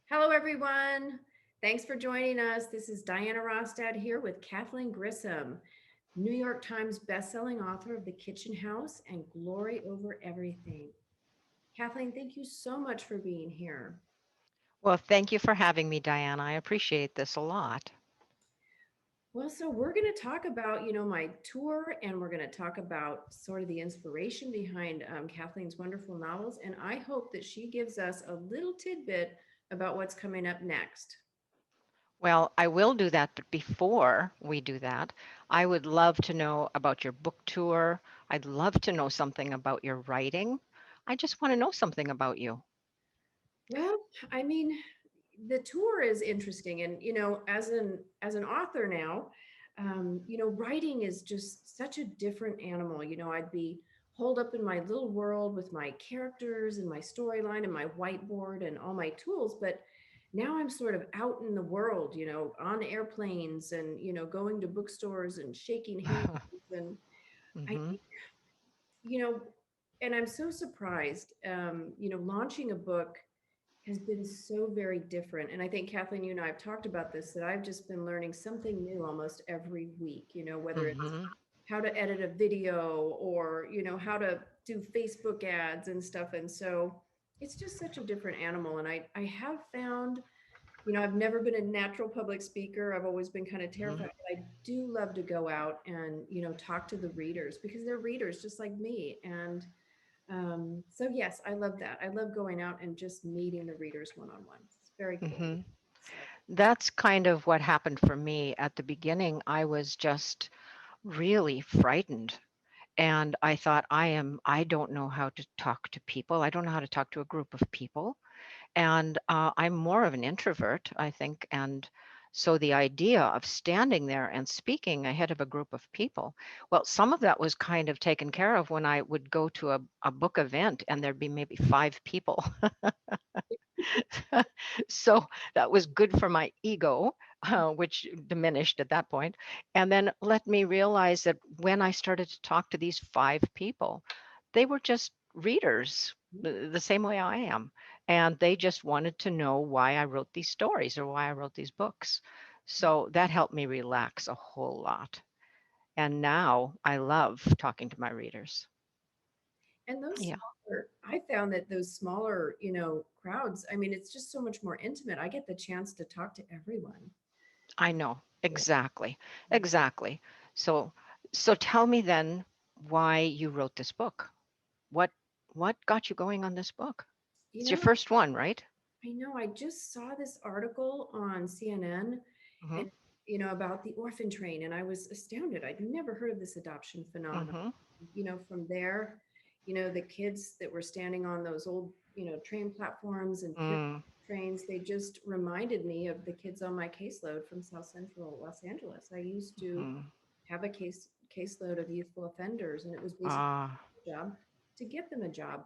Hello, everyone. Thanks for joining us. This is Dianna Rostad here with Kathleen Grissom, New York Times bestselling author of The Kitchen House and Glory Over Everything. Kathleen, thank you so much for being here. Well, thank you for having me, Diana. I appreciate this a lot. Well, so we're going to talk about, my tour, and we're going to talk about sort of the inspiration behind Kathleen's wonderful novels. And I hope that she gives us a little tidbit about what's coming up next. Well, I will do that, but before we do that, I would love to know about your book tour. I'd love to know something about your writing. I just want to know something about you. Well, I mean, the tour is interesting, and as an author now, writing is just such a different animal. I'd be holed up in my little world with my characters and my storyline and my whiteboard and all my tools, but now I'm sort of out in the world, on airplanes and going to bookstores and shaking hands, and I hmm think you know and I'm so surprised. Launching a book has been so very different. And I think Kathleen, you and I have talked about this, that I've just been learning something new almost every week, whether it's hmm how to edit a video or, how to do Facebook ads and stuff. And so it's just such a different animal. And I have found, I've never been a natural public speaker. I've always been kind of terrified, but I do love to go out and, talk to the readers because they're readers just like me. And so yes, I love that. I love going out and just meeting the readers one on one. It's very cool. hmm So That's kind of what happened for me at the beginning. I was just really frightened. And I thought, I don't know how to talk to people. I don't know how to talk to a group of people. And I'm more of an introvert, I think. And so the idea of standing there and speaking ahead of a group of people, well, some of that was kind of taken care of when I would go to a book event and there'd be maybe five people. So that was good for my ego, which diminished at that point. And then let me realize that when I started to talk to these five people, they were just readers the same way I am. And they just wanted to know why I wrote these stories or why I wrote these books. So that helped me relax a whole lot. And now I love talking to my readers. and those Yeah, smaller, I found that those smaller, crowds, I mean, it's just so much more intimate. I get the chance to talk to everyone. I know. Exactly. Exactly. So so tell me then why you wrote this book. What what got you going on this book? You It's your know, first one, right? I know I just saw this article on CNN Mhm. and about the orphan train, and I was astounded. I'd never heard of this adoption phenomenon. Mhm. From there, the kids that were standing on those old, train platforms and Mm. trains, they just reminded me of the kids on my caseload from South Central Los Angeles. I used to Mhm. have a caseload of youthful offenders, and it was basically Ah. a job to get them a job.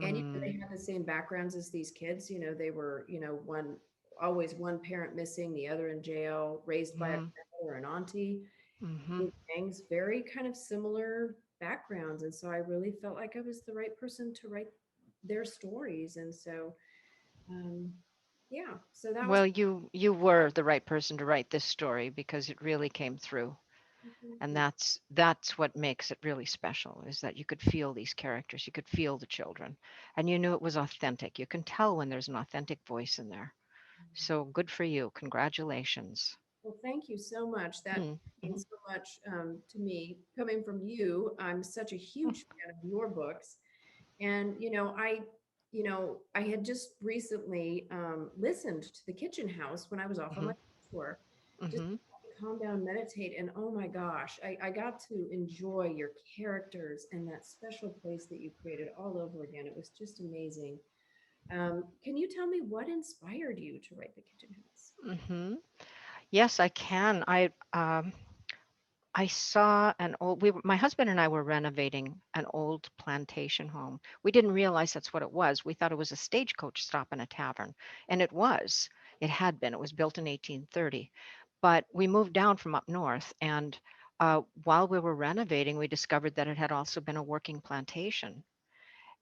And they Mm. had the same backgrounds as these kids. They were, one always one parent missing, the other in jail, raised by a Mhm. grandmother or an auntie. Mhm. Big gangs, very kind of similar backgrounds. And so I really felt like I was the right person to write their stories. And so um yeah, so that was Well, you were the right person to write this story because it really came through. thank And you. that's what makes it really special is that you could feel these characters, you could feel the children, and you knew it was authentic. You can tell when there's an authentic voice in there. So good for you. Congratulations. Well, thank you so much. That Mm, mhm, means so much to me. Coming from you, I'm such a huge fan of your books. And I had just recently listened to The Kitchen House when I was off on my mhm, tour, just mhm, to calm down, meditate, and oh my gosh, I got to enjoy your characters and that special place that you created all over again. It was just amazing. Can you tell me what inspired you to write The Kitchen House? mhm. Yes, I can. I saw an old my husband and I were renovating an old plantation home. We didn't realize that's what it was. We thought it was a stagecoach stop in a tavern, and it was. It had been. It was built in 1830. But we moved down from up north, and while we were renovating, we discovered that it had also been a working plantation.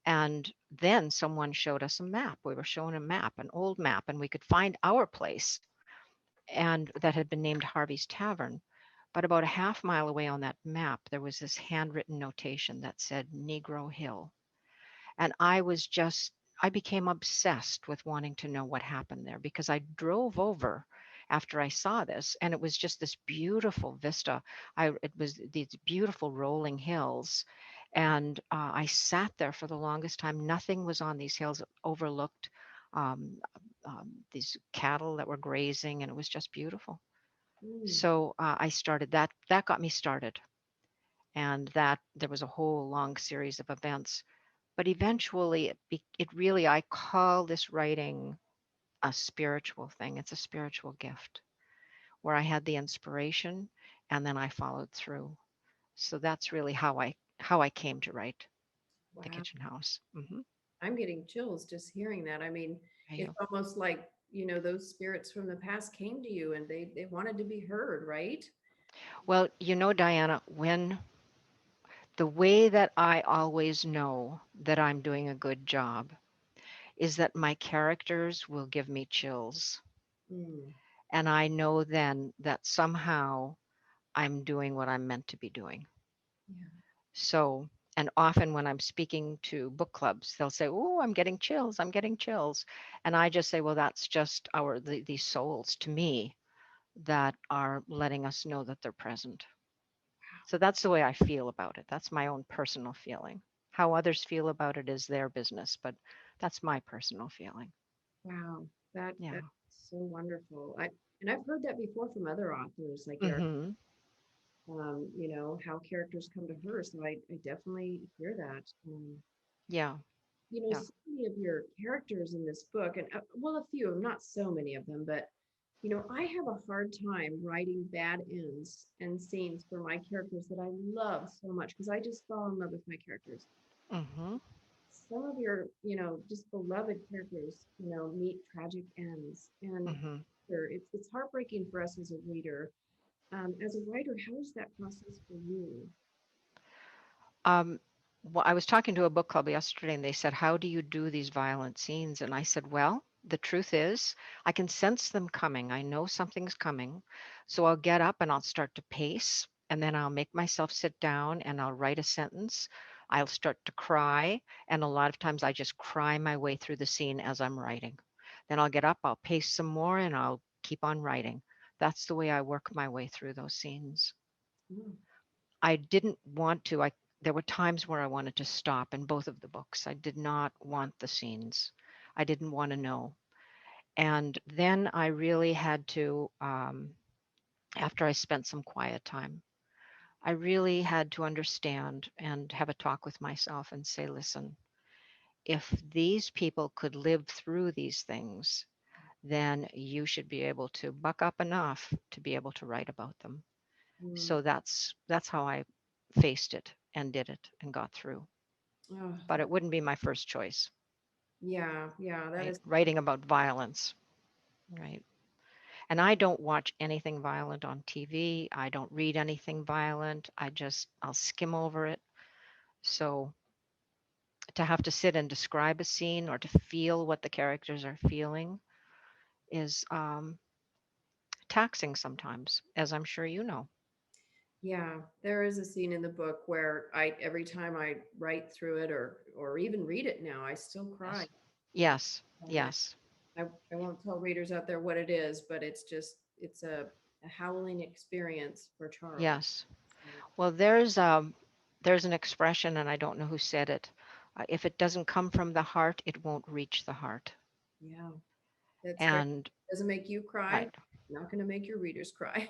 And then someone showed us a map. We were shown a map, an old map, and we could find our place, and that had been named Harvey's Tavern. But about a half mile away on that map, there was this handwritten notation that said Negro Hill. And I became obsessed with wanting to know what happened there because I drove over after I saw this, and it was just this beautiful vista. It was these beautiful rolling hills. And I sat there for the longest time. Nothing was on these hills, overlooked um, these cattle that were grazing, and it was just beautiful. Mm, So I started that. That got me started, and that there was a whole long series of events, but eventually it really, I call this writing a spiritual thing. It's a spiritual gift where I had the inspiration and then I followed through. So that's really how I came to write The wow. Kitchen House. I'm getting chills just hearing that. I mean, Are it's you? almost like, those spirits from the past came to you and they wanted to be heard, right? Well, Diana, when the way that I always know that I'm doing a good job is that my characters will give me chills. Mm, And I know then that somehow I'm doing what I'm meant to be doing. yeah. So, and often when I'm speaking to book clubs, they'll say, "Oh, I'm getting chills. I'm getting chills." And I just say, "Well, that's just these souls to me that are letting us know that they're present." So that's the way I feel about it. That's my own personal feeling. How others feel about it is their business, but that's my personal feeling. Wow. That's Yeah. so wonderful. And I've heard that before from other authors like Eric, Mhm. how characters come to her. So I definitely hear that. Yeah. Yeah. So many of your characters in this book, and well, a few, not so many of them, but I have a hard time writing bad ends and scenes for my characters that I love so much because I just fall in love with my characters. Mhm. Some of your, just beloved characters, meet tragic ends, and Mhm. it's heartbreaking for us as a reader. As a writer, how is that process for you? Um, well, I was talking to a book club yesterday and they said, "How do you do these violent scenes?" And I said, "Well, the truth is, I can sense them coming. I know something's coming. So I'll get up and I'll start to pace, and then I'll make myself sit down and I'll write a sentence. I'll start to cry. And a lot of times I just cry my way through the scene as I'm writing. Then I'll get up, I'll pace some more, and I'll keep on writing. That's the way I work my way through those scenes. Oh, I didn't want to. There were times where I wanted to stop in both of the books. I did not want the scenes. I didn't want to know. And then I really had to, after I spent some quiet time, I really had to understand and have a talk with myself and say, listen, if these people could live through these things, then you should be able to buck up enough to be able to write about them. mm, So that's how I faced it and did it and got through. oh, But it wouldn't be my first choice, yeah, yeah, that right? is. Writing about violence, right? And I don't watch anything violent on TV. I don't read anything violent. I'll skim over it. So to have to sit and describe a scene or to feel what the characters are feeling is taxing sometimes, as I'm sure you know. Yeah, there is a scene in the book where every time I write through it or even read it now, I still cry. Yes. Yes. And Yes. I won't tell readers out there what it is, but it's a howling experience for Charles. Yes. So, Well, there's an expression, and I don't know who said it. If it doesn't come from the heart, it won't reach the heart. yeah, that's very And doesn't make you cry. right, Not going to make your readers cry.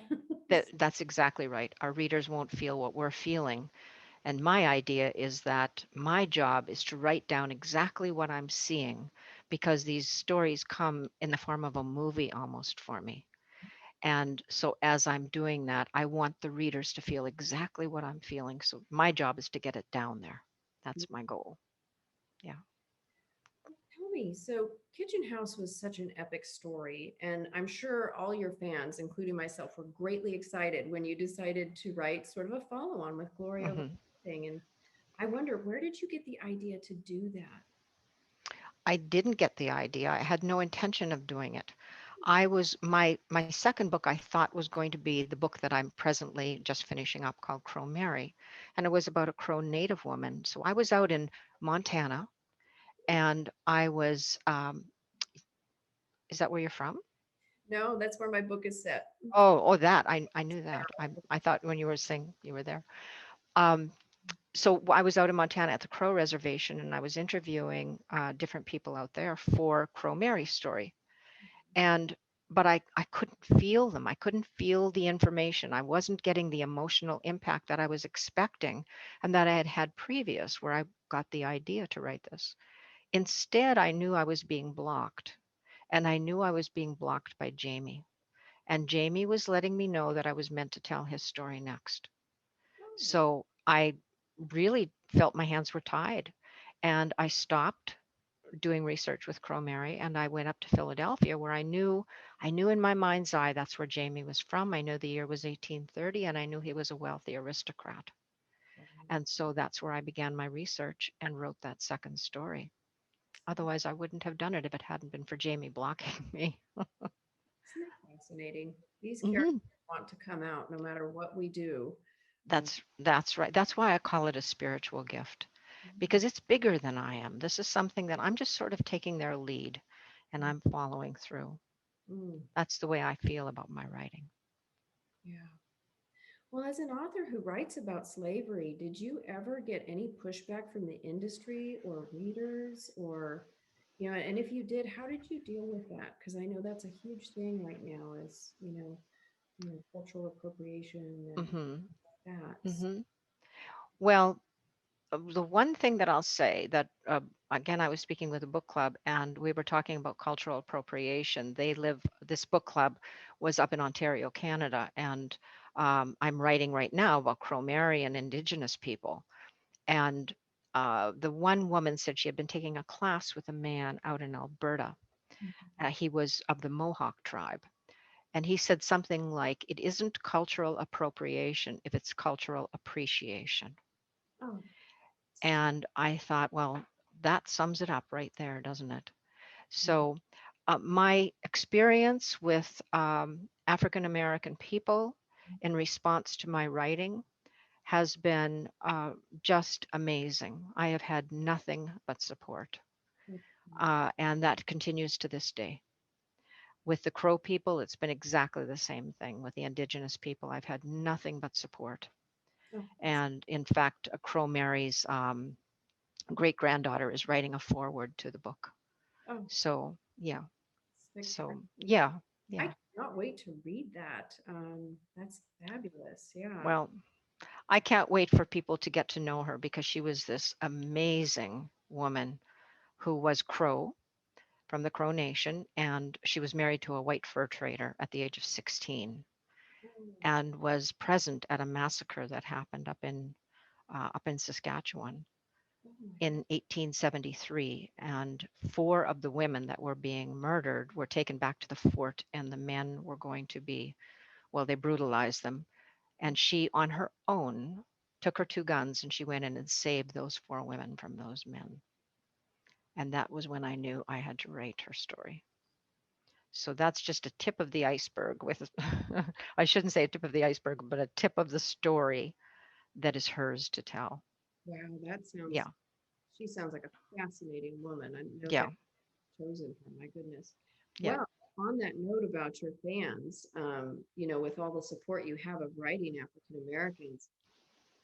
that's exactly right. Our readers won't feel what we're feeling. And my idea is that my job is to write down exactly what I'm seeing because these stories come in the form of a movie almost for me. And so as I'm doing that, I want the readers to feel exactly what I'm feeling. So my job is to get it down there. That's my goal. Yeah. Tell me, so Kitchen House was such an epic story, and I'm sure all your fans, including myself, were greatly excited when you decided to write sort of a follow-on with Gloria Hmm. thing. And I wonder, where did you get the idea to do that? I didn't get the idea. I had no intention of doing it. My second book I thought was going to be the book that I'm presently just finishing up called Crow Mary, and it was about a Crow Native woman. So I was out in Montana, and I was. Is that where you're from? No, that's where my book is set. Oh, that I knew that. I thought when you were saying you were there. Um, so I was out in Montana at the Crow Reservation, and I was interviewing different people out there for Crow Mary's story. And but I couldn't feel them. I couldn't feel the information. I wasn't getting the emotional impact that I was expecting and that I had had previous, where I got the idea to write this. Instead, I knew I was being blocked, and I knew I was being blocked by Jamie. And Jamie was letting me know that I was meant to tell his story next. Oh, So I really felt my hands were tied, and I stopped doing research with Crow Mary, and I went up to Philadelphia, where I knew in my mind's eye that's where Jamie was from. I knew the year was 1830, and I knew he was a wealthy aristocrat. And so that's where I began my research and wrote that second story. Otherwise, I wouldn't have done it if it hadn't been for Jamie blocking me. isn't that fascinating? These characters Hmm. want to come out no matter what we do. Um, That's right. That's why I call it a spiritual gift, because it's bigger than I am. This is something that I'm just sort of taking their lead and I'm following through. mm, That's the way I feel about my writing. yeah. Well, as an author who writes about slavery, did you ever get any pushback from the industry or readers or, and if you did, how did you deal with that? Because I know that's a huge thing right now is, cultural appropriation and Hmm. that. Hmm. Well, the one thing that I'll say that, again, I was speaking with a book club and we were talking about cultural appropriation. This book club was up in Ontario, Canada, and I'm writing right now about Crow Mary and Indigenous people. And the one woman said she had been taking a class with a man out in Alberta. He was of the Mohawk tribe. And he said something like, it isn't cultural appropriation if it's cultural appreciation. Oh, And I thought, well, that sums it up right there, doesn't it? yeah. So, my experience with African American people in response to my writing has been just amazing. I have had nothing but support, and that continues to this day. With the Crow people, it's been exactly the same thing. With the Indigenous people, I've had nothing but support. Oh, And in fact, Crow Mary's great granddaughter is writing a foreword to the book. oh, So, yeah. spectacular. So, yeah. I Yeah. cannot wait to read that. That's fabulous. Yeah. Well, I can't wait for people to get to know her because she was this amazing woman who was Crow from the Crow Nation, and she was married to a white fur trader at the age of 16 Oh, and was present at a massacre that happened up in Saskatchewan oh my God. in 1873. And four of the women that were being murdered were taken back to the fort, and the men were going to be, well, they brutalized them. And she, on her own, took her two guns and she went in and saved those four women from those men. And that was when I knew I had to write her story. So that's just a tip of the iceberg with, I shouldn't say a tip of the iceberg, but a tip of the story that is hers to tell. Wow, that sounds, Yeah. she sounds like a fascinating woman. I know that Yeah. chosen her, my goodness. Yeah. Well, on that note about your fans, with all the support you have of writing African Americans,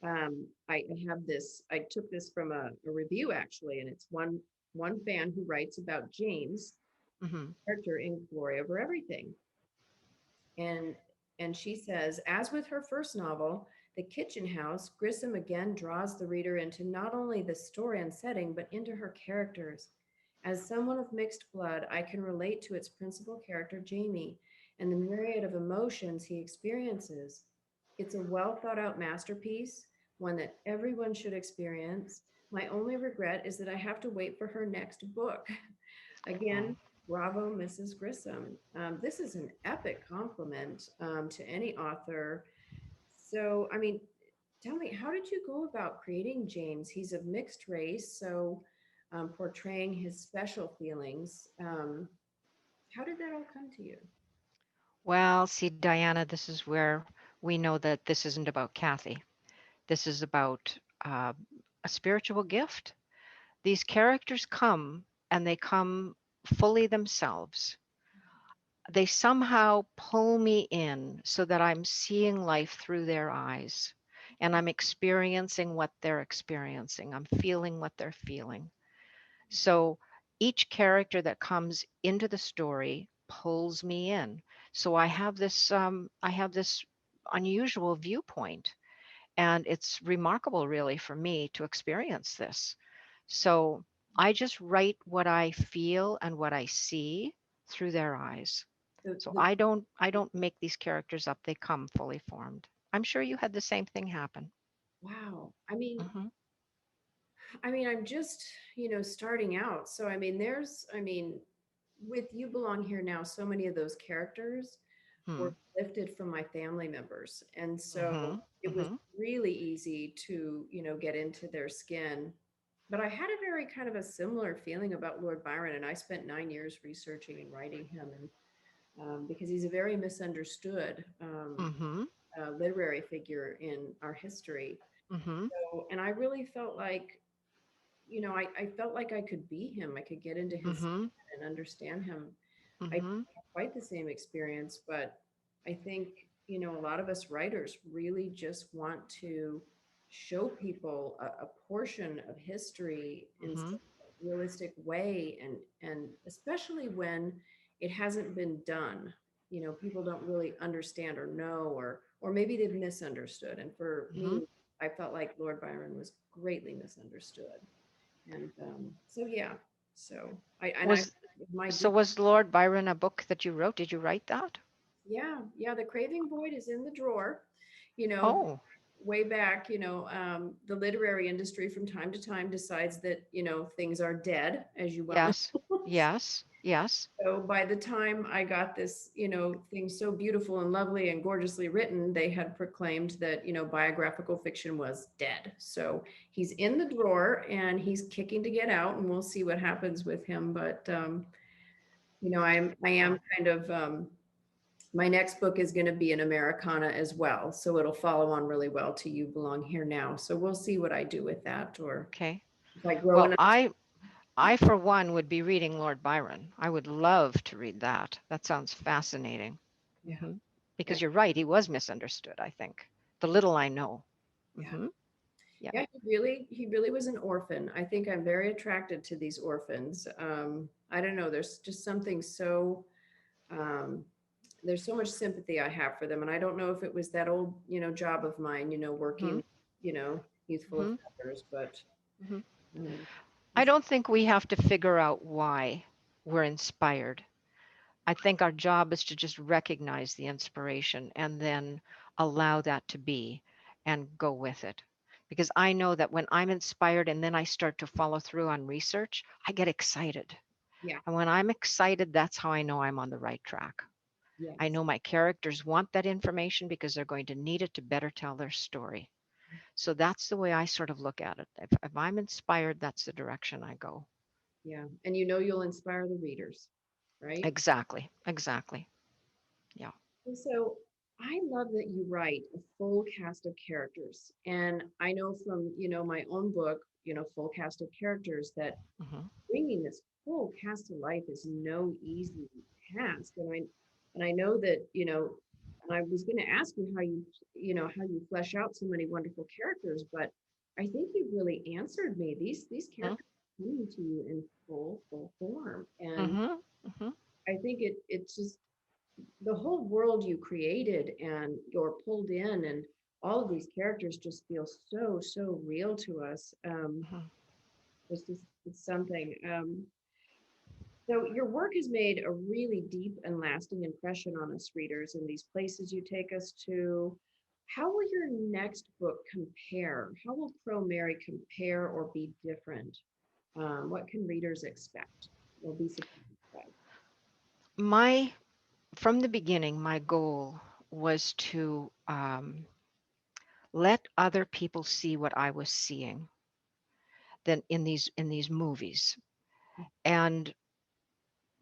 I have this, I took this from a review actually, and it's one fan who writes about James, Hmm. character in Glory Over Everything. And and she says, as with her first novel, The Kitchen House, Grissom again draws the reader into not only the story and setting, but into her characters. As someone of mixed blood, I can relate to its principal character, Jamie, and the myriad of emotions he experiences. It's a well thought out masterpiece, one that everyone should experience. My only regret is that I have to wait for her next book. Oh, Again, bravo, Mrs. Grissom. This is an epic compliment to any author. So, I mean, tell me, how did you go about creating James? He's of mixed race, so portraying his special feelings. How did that all come to you? Well, see, Diana, this is where we know that this isn't about Kathy. This is about a spiritual gift. These characters come and they come fully themselves. They somehow pull me in so that I'm seeing life through their eyes and I'm experiencing what they're experiencing. I'm feeling what they're feeling. So each character that comes into the story pulls me in. So I have this unusual viewpoint, and it's remarkable, really, for me to experience this. So I just write what I feel and what I see through their eyes. So The I don't make these characters up. They come fully formed. I'm sure you had the same thing happen. wow. Hmm. I'm just, starting out. So with You Belong Here Now, so many of those characters were Hmm. lifted from my family members. And so Hmm. it was Hmm. really easy to, get into their skin. But I had a very kind of a similar feeling about Lord Byron, and I spent 9 years researching and writing him, and because he's a very misunderstood Hmm. literary figure in our history. Hmm. So, and I really felt like, I felt like I could be him. I could get into his Hmm. skin and understand him. I didn't Hmm. have quite the same experience, but I think, a lot of us writers really just want to show people a portion of history in Hmm. such a realistic way, and especially when it hasn't been done. People don't really understand or know, or maybe they've misunderstood. And for Hmm. me, I felt like Lord Byron was greatly misunderstood. And so yeah, so I Was my so deep was Lord Byron a book that you wrote? Did you write that? yeah, yeah, the Craving Void is in the drawer. You know, Oh, way back, the literary industry from time to time decides that, things are dead, as you well yes, know. yes, yes. So by the time I got this, thing so beautiful and lovely and gorgeously written, they had proclaimed that, biographical fiction was dead. So he's in the drawer and he's kicking to get out, and we'll see what happens with him. But I am Oh, kind of my next book is going to be an Americana as well. So it'll follow on really well to You Belong Here Now. So we'll see what I do with that, or okay. if I grow Well, enough. I for one would be reading Lord Byron. I would love to read that. That sounds fascinating. Yeah. Hmm. Yeah. Because you're right, he was misunderstood, I think. The little I know. Yeah. Hmm. Yeah. Yeah. He really was an orphan. I think I'm very attracted to these orphans. I don't know. There's just something so, um, there's so much sympathy I have for them. And I don't know if it was that old, job of mine, Hmm. working, youthful Hmm. offenders, but, Hmm. um, I it's, don't think we have to figure out why we're inspired. I think our job is to just recognize the inspiration and then allow that to be and go with it. Because I know that when I'm inspired and then I start to follow through on research, I get excited. yeah. And when I'm excited, that's how I know I'm on the right track. I Yes. know my characters want that information because they're going to need it to better tell their story. So that's the way I sort of look at it. If I'm inspired, that's the direction I go. Yeah. And you'll inspire the readers, right? Exactly. Exactly. Yeah. And so I love that you write a full cast of characters. And I know from, my own book, full cast of characters, that Hmm. bringing this full cast to life is no easy task. And I know that, and I was going to ask you how you flesh out so many wonderful characters, but I think you've really answered me. These characters are coming to you in full form. And Hmm. Hmm. I think it's just the whole world you created, and you're pulled in, and all of these characters just feel so real to us. Hmm. It's something. So your work has made a really deep and lasting impression on us readers in these places you take us to. How will your next book compare? How will Pro Mary compare or be different? What can readers expect or be surprised by? My From the beginning, my goal was to let other people see what I was seeing than in these movies. And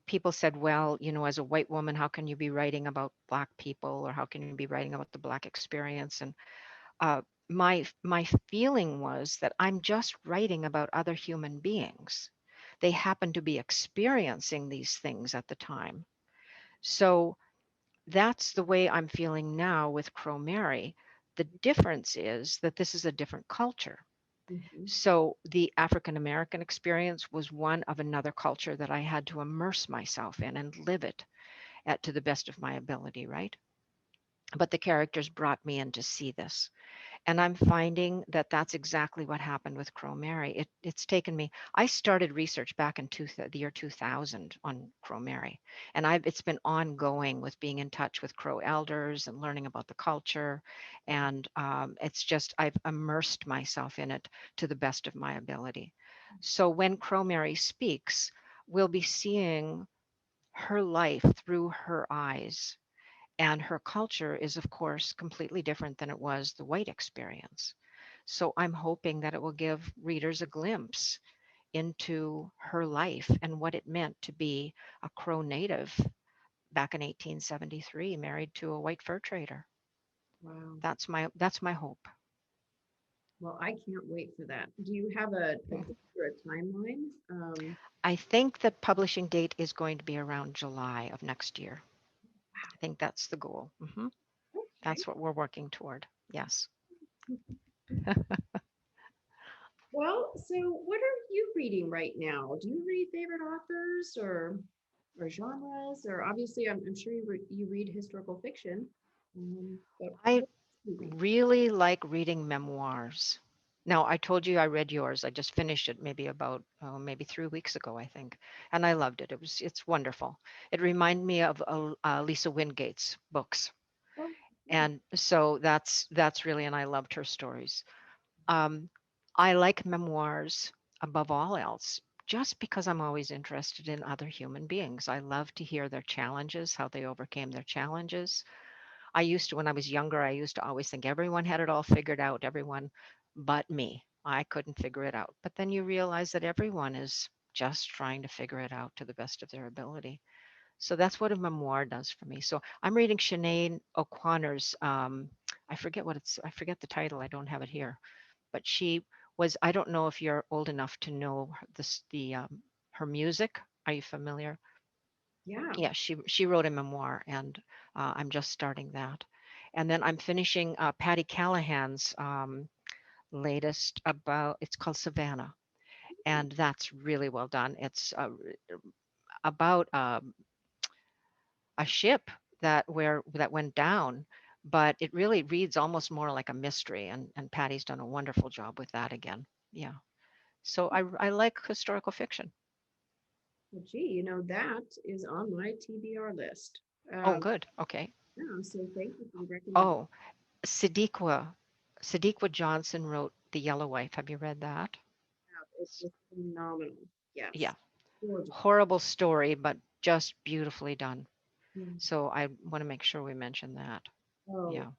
people said, well, you know, as a white woman, how can you be writing about Black people, or how can you be writing about the Black experience? And uh, my feeling was that I'm just writing about other human beings. They happen to be experiencing these things at the time. So that's the way I'm feeling now with Crow Mary. The difference is that this is a different culture. Mhm. So the African American experience was one of another culture that I had to immerse myself in and live it to the best of my ability, right? But the characters brought me in to see this. And I'm finding that that's exactly what happened with Crow Mary. It's taken me, I started research back in the year 2000 on Crow Mary. And it's been ongoing with being in touch with Crow elders and learning about the culture. And it's just, I've immersed myself in it to the best of my ability. So when Crow Mary speaks, we'll be seeing her life through her eyes, and her culture is, of course, completely different than it was the white experience. So I'm hoping that it will give readers a glimpse into her life and what it meant to be a Crow native back in 1873, married to a white fur trader. Wow. That's my hope. Well, I can't wait for that. Do you have a Mm. date or a timeline? I think the publishing date is going to be around July of next year. I think that's the goal. Okay. That's what we're working toward. Yes. Well, so what are you reading right now? Do you read favorite authors or genres? Or obviously, I'm sure you read historical fiction. But I what do you read? really like reading memoirs. Now, I told you I read yours. I just finished it maybe about maybe 3 weeks ago, I think, and I loved it. It's wonderful. It reminded me of Lisa Wingate's books, Oh, yeah. and so that's really, and I loved her stories. Um, I like memoirs above all else, just because I'm always interested in other human beings. I love to hear their challenges, how they overcame their challenges. When I was younger, I used to always think everyone had it all figured out, everyone but me. I couldn't figure it out. But then you realize that everyone is just trying to figure it out to the best of their ability. So that's what a memoir does for me. So I'm reading Sinead O'Connor's, I forget the title, I don't have it here, but I don't know if you're old enough to know her music. Are you familiar? Yeah. Yeah, she wrote a memoir, and I'm just starting that. And then I'm finishing Patty Callahan's latest about. It's called Savannah, and that's really well done. It's about a ship that went down, but it really reads almost more like a mystery. And Patty's done a wonderful job with that again. Yeah. So I like historical fiction. Well, gee, that is on my TBR list. Oh, Um, good. Okay. yeah, so thank you for the recommendation. Oh, Sadiqua. Sadiqua Johnson wrote The Yellow Wife. Have you read that? It's just phenomenal. Yeah. Yes. Gorgeous. Horrible story, but just beautifully done. Yeah. So I want to make sure we mention that. Oh, Yeah.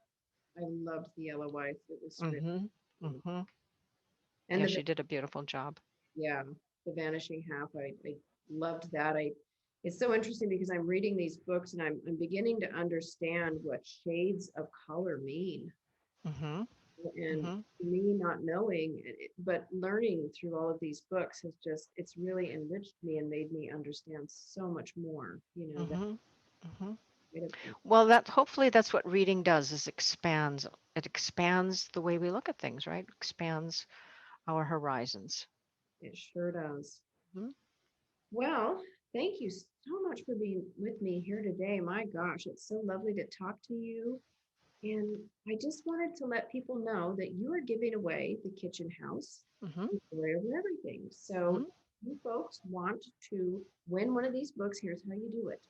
I loved the Yellow Wife. It was really Mm-hmm. good. Mm-hmm. And Yeah, she did a beautiful job. yeah, the Vanishing Half. I loved that. It's so interesting because I'm reading these books and I'm beginning to understand what shades of color mean. Mm-hmm. And Mm-hmm. me not knowing but learning through all of these books has just it's really enriched me and made me understand so much more, that Mm-hmm. Mm-hmm. kind of thing. Well, that hopefully that's what reading does is expands. It expands the way we look at things, right? Expands our horizons. It sure does. Mhm. Well, thank you so much for being with me here today. My gosh, it's so lovely to talk to you. And I just wanted to let people know that you are giving away the kitchen house, Mhm, Joy Over Everything. So mhm. if you folks want to win one of these books, here's how you do it.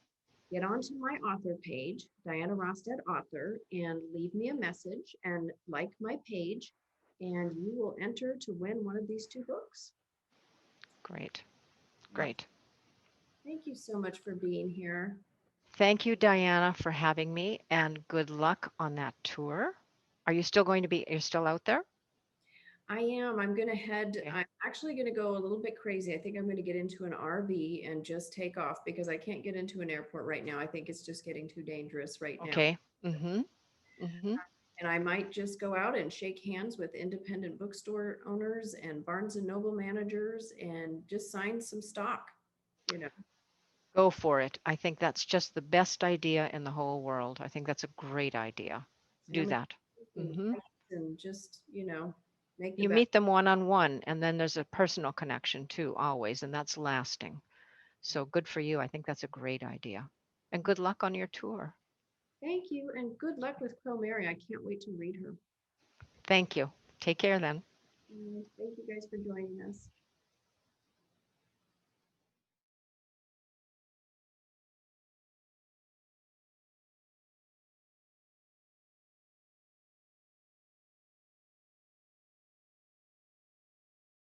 Get onto my author page, Dianna Rostad author, and leave me a message and like my page, and you will enter to win one of these two books. Great. Well, Great. thank you so much for being here. Thank you, Diana, for having me, and good luck on that tour. Are you still going to be, you're still out there? I am. I'm going to head, Okay. I'm actually going to go a little bit crazy. I think I'm going to get into an RV and just take off because I can't get into an airport right now. I think it's just getting too dangerous right now. Okay. Mm-hmm. Mm-hmm. And I might just go out and shake hands with independent bookstore owners and Barnes and Noble managers and just sign some stock, you know. Go for it. I think that's just the best idea in the whole world. I think that's a great idea. Do Family that. and Mm-hmm. friends and just, make the You best. meet them one on one, and then there's a personal connection too, always, and that's lasting. So good for you. I think that's a great idea. And good luck on your tour. Thank you and good luck with Quill Mary. I can't wait to read her. Thank you. Take care then. Thank you guys for joining us.